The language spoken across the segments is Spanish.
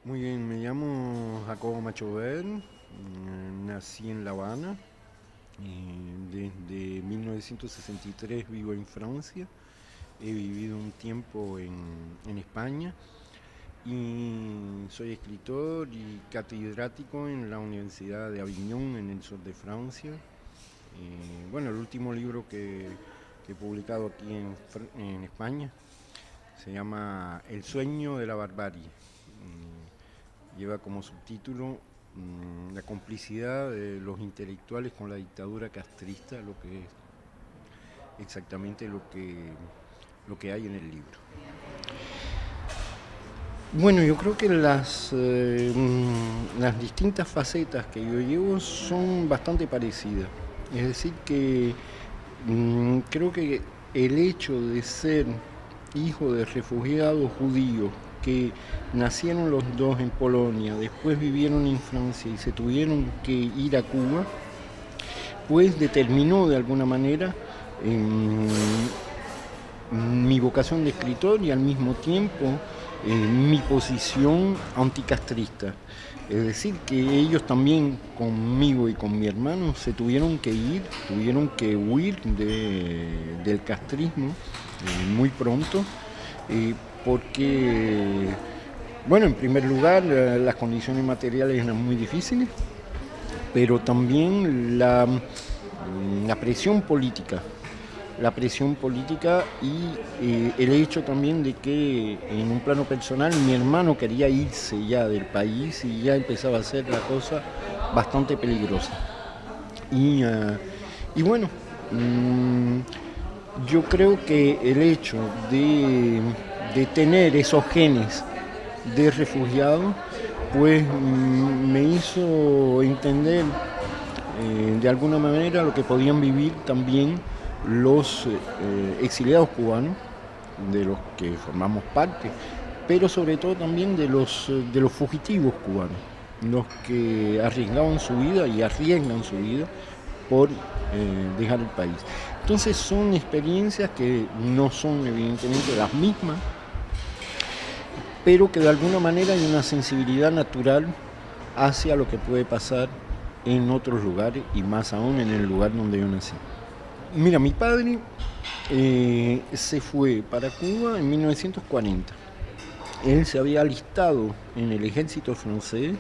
Muy bien, me llamo Jacobo Machover, nací en La Habana, desde 1963 vivo en Francia, he vivido un tiempo en España y soy escritor y catedrático en la Universidad de Aviñón en el sur de Francia. Bueno, el último libro que he publicado aquí en España se llama El sueño de la barbarie. Lleva como subtítulo la complicidad de los intelectuales con la dictadura castrista, lo que es exactamente lo que hay en el libro. Bueno, yo creo que las distintas facetas que yo llevo son bastante parecidas. Es decir, que creo que el hecho de ser hijo de refugiados judíos que nacieron los dos en Polonia, después vivieron en Francia y se tuvieron que ir a Cuba, pues determinó de alguna manera mi vocación de escritor y al mismo tiempo mi posición anticastrista. Es decir, que ellos también, conmigo y con mi hermano, se tuvieron que ir, tuvieron que huir del castrismo muy pronto, porque, bueno, en primer lugar, las condiciones materiales eran muy difíciles, pero también la presión política. La presión política y el hecho también de que en un plano personal mi hermano quería irse ya del país y ya empezaba a ser la cosa bastante peligrosa. Y bueno, yo creo que el hecho de tener esos genes de refugiado, pues me hizo entender de alguna manera lo que podían vivir también los exiliados cubanos, de los que formamos parte, pero sobre todo también de los fugitivos cubanos, los que arriesgaban su vida y arriesgan su vida por dejar el país. Entonces son experiencias que no son evidentemente las mismas, pero que de alguna manera hay una sensibilidad natural hacia lo que puede pasar en otros lugares y más aún en el lugar donde yo nací. Mira, mi padre se fue para Cuba en 1940. Él se había alistado en el ejército francés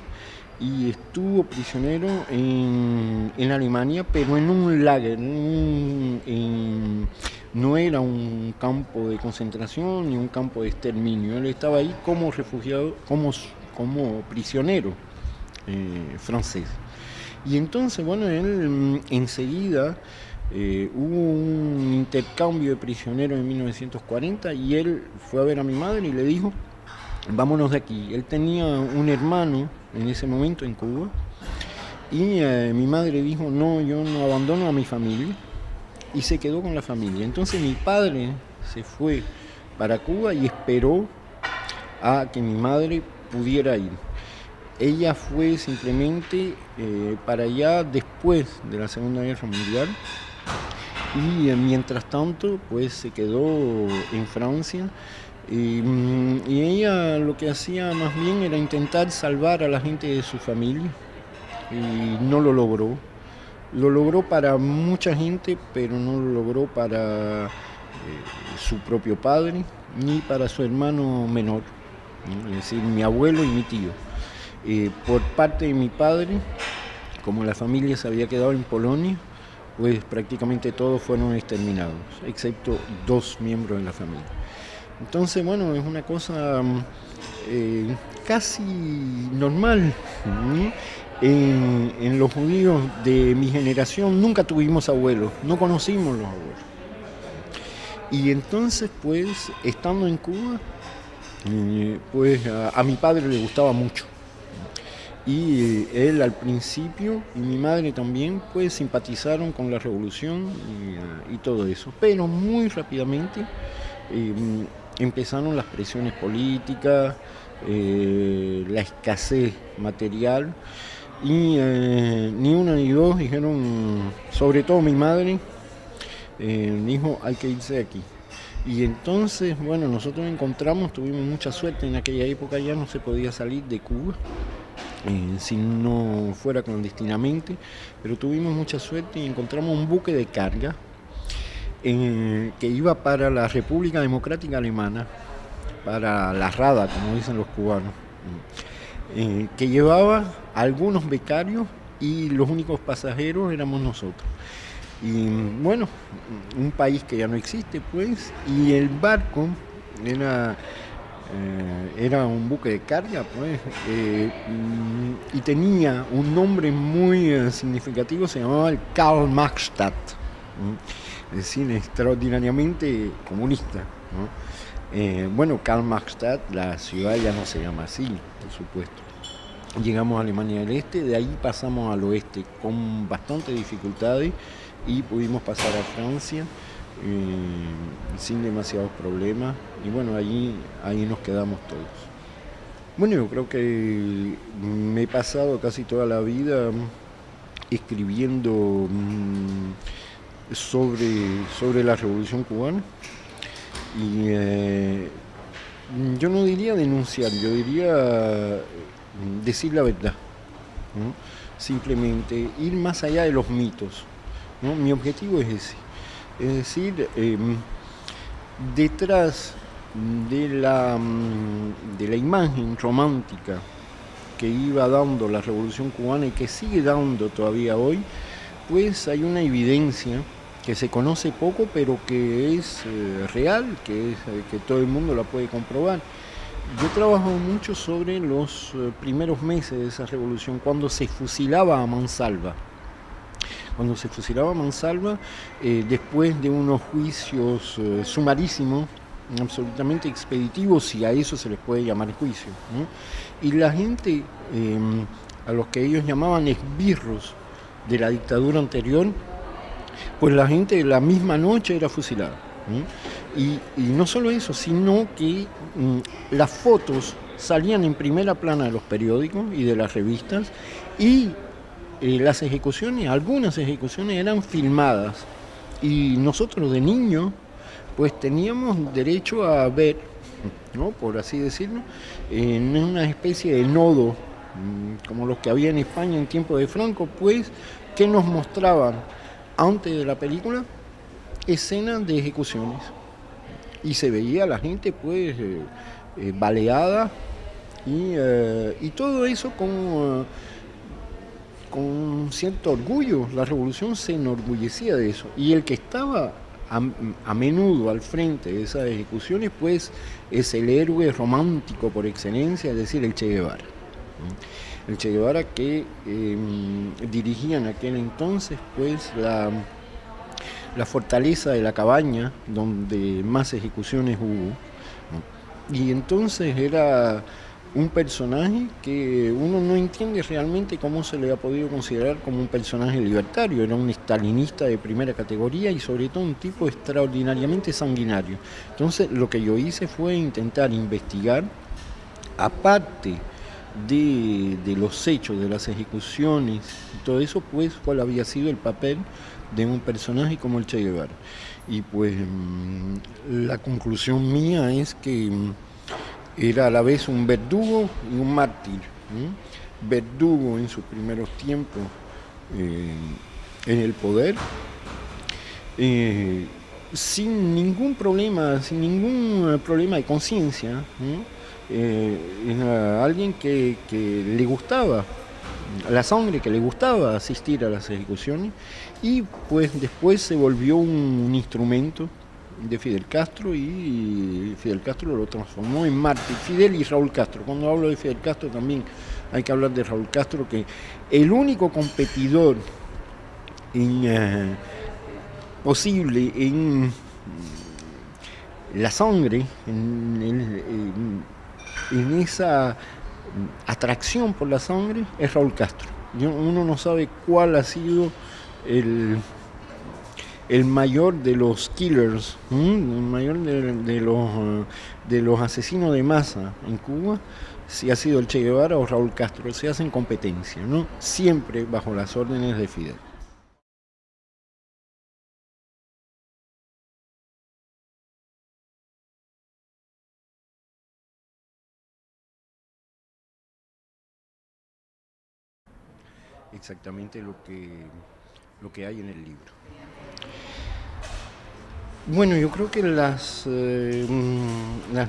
y estuvo prisionero en Alemania, pero en un lager, no era un campo de concentración ni un campo de exterminio. Él estaba ahí como refugiado, como prisionero francés. Y entonces, bueno, él enseguida hubo un intercambio de prisioneros en 1940 y él fue a ver a mi madre y le dijo, vámonos de aquí. Él tenía un hermano en ese momento en Cuba y mi madre dijo, no, yo no abandono a mi familia, y se quedó con la familia. Entonces mi padre se fue para Cuba y esperó a que mi madre pudiera ir. Ella fue simplemente para allá después de la Segunda Guerra Mundial y mientras tanto pues se quedó en Francia y ella lo que hacía más bien era intentar salvar a la gente de su familia y no lo logró. Lo logró para mucha gente, pero no lo logró para su propio padre ni para su hermano menor, ¿no? Es decir, mi abuelo y mi tío. Por parte de mi padre, como la familia se había quedado en Polonia, pues prácticamente todos fueron exterminados, excepto 2 miembros de la familia. Entonces, bueno, es una cosa casi normal, ¿no? En los judíos de mi generación nunca tuvimos abuelos, no conocimos los abuelos. Y entonces, pues, estando en Cuba, pues a mi padre le gustaba mucho. Y él al principio y mi madre también pues simpatizaron con la revolución y todo eso, pero muy rápidamente eh, empezaron las presiones políticas, la escasez material y ni una ni dos dijeron, sobre todo mi madre, dijo hay que irse de aquí. Y entonces, bueno, nosotros encontramos, tuvimos mucha suerte, en aquella época ya no se podía salir de Cuba, si no fuera clandestinamente, pero tuvimos mucha suerte y encontramos un buque de carga que iba para la República Democrática Alemana, para la Rada, como dicen los cubanos, que llevaba a algunos becarios y los únicos pasajeros éramos nosotros. Y bueno, un país que ya no existe, pues, y el barco era un buque de carga, pues, y tenía un nombre muy significativo, se llamaba el Karl Marxstadt, es decir, extraordinariamente comunista, ¿no? Bueno, Karl Marxstadt, la ciudad ya no se llama así, por supuesto. Llegamos a Alemania del Este, de ahí pasamos al oeste con bastantes dificultades y pudimos pasar a Francia sin demasiados problemas y bueno, ahí nos quedamos todos. Bueno, yo creo que me he pasado casi toda la vida escribiendo sobre la Revolución Cubana y yo no diría denunciar, yo diría decir la verdad, ¿no? Simplemente ir más allá de los mitos, ¿no? Mi objetivo es ese, es decir, detrás de la imagen romántica que iba dando la Revolución Cubana y que sigue dando todavía hoy, pues hay una evidencia que se conoce poco, pero que es real, que todo el mundo la puede comprobar. Yo he trabajado mucho sobre los primeros meses de esa revolución, cuando se fusilaba a mansalva. Cuando se fusilaba a mansalva, después de unos juicios sumarísimos, absolutamente expeditivos, si a eso se les puede llamar juicio, ¿no? Y la gente, a los que ellos llamaban esbirros de la dictadura anterior, pues la gente la misma noche era fusilada, ¿no? Y no solo eso, sino que las fotos salían en primera plana de los periódicos y de las revistas y las ejecuciones, algunas ejecuciones eran filmadas y nosotros de niños pues teníamos derecho a ver, ¿no?, por así decirlo, en una especie de nodo, como los que había en España en tiempo de Franco, pues que nos mostraban antes de la película escenas de ejecuciones y se veía a la gente pues baleada y todo eso con cierto orgullo. La revolución se enorgullecía de eso y el que estaba a menudo al frente de esas ejecuciones pues es el héroe romántico por excelencia, es decir, el Che Guevara. El Che Guevara que dirigía en aquel entonces pues la fortaleza de la Cabaña, donde más ejecuciones hubo, ¿no? Y entonces era un personaje que uno no entiende realmente cómo se le ha podido considerar como un personaje libertario. Era un estalinista de primera categoría y sobre todo un tipo extraordinariamente sanguinario. Entonces lo que yo hice fue intentar investigar, aparte de los hechos, de las ejecuciones y todo eso, pues cuál había sido el papel de un personaje como el Che Guevara. Y pues la conclusión mía es que era a la vez un verdugo y un mártir. Verdugo en sus primeros tiempos en el poder, sin ningún problema de conciencia, era alguien que le gustaba la sangre, que le gustaba asistir a las ejecuciones y pues después se volvió un instrumento de Fidel Castro y Fidel Castro lo transformó en mártir. Fidel y Raúl Castro. Cuando hablo de Fidel Castro también hay que hablar de Raúl Castro, que el único competidor posible en la sangre, en esa atracción por la sangre, es Raúl Castro. Uno no sabe cuál ha sido el mayor de los killers, el mayor de los asesinos de masa en Cuba, si ha sido el Che Guevara o Raúl Castro. Se hacen competencia, ¿no? Siempre bajo las órdenes de Fidel. exactamente lo que hay en el libro. Bueno, yo creo que las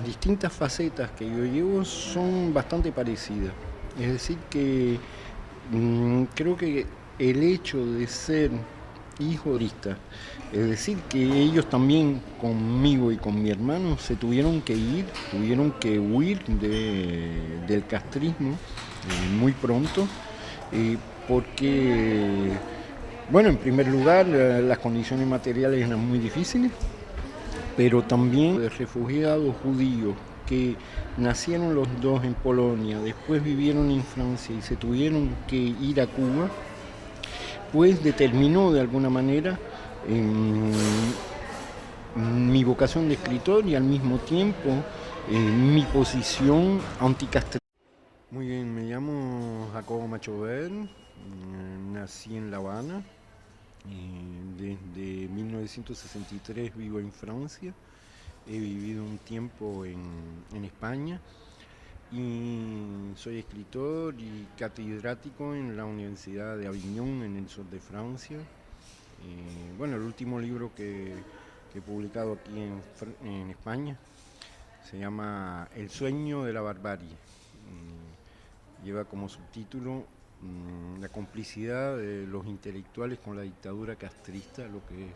distintas facetas que yo llevo son bastante parecidas. Es decir, que creo que el hecho de ser hijo de artista, es decir, que ellos también conmigo y con mi hermano se tuvieron que ir, tuvieron que huir del castrismo muy pronto, eh, porque, bueno, en primer lugar, las condiciones materiales eran muy difíciles, pero también de refugiados judíos que nacieron los dos en Polonia, después vivieron en Francia y se tuvieron que ir a Cuba, pues determinó de alguna manera en mi vocación de escritor y al mismo tiempo mi posición anticastrista. Muy bien, me llamo Jacobo Machover, nací en La Habana, desde 1963 vivo en Francia, he vivido un tiempo en España y soy escritor y catedrático en la Universidad de Aviñón, en el sur de Francia. Bueno, el último libro que he publicado aquí en España se llama El sueño de la barbarie. Lleva como subtítulo la complicidad de los intelectuales con la dictadura castrista, lo que es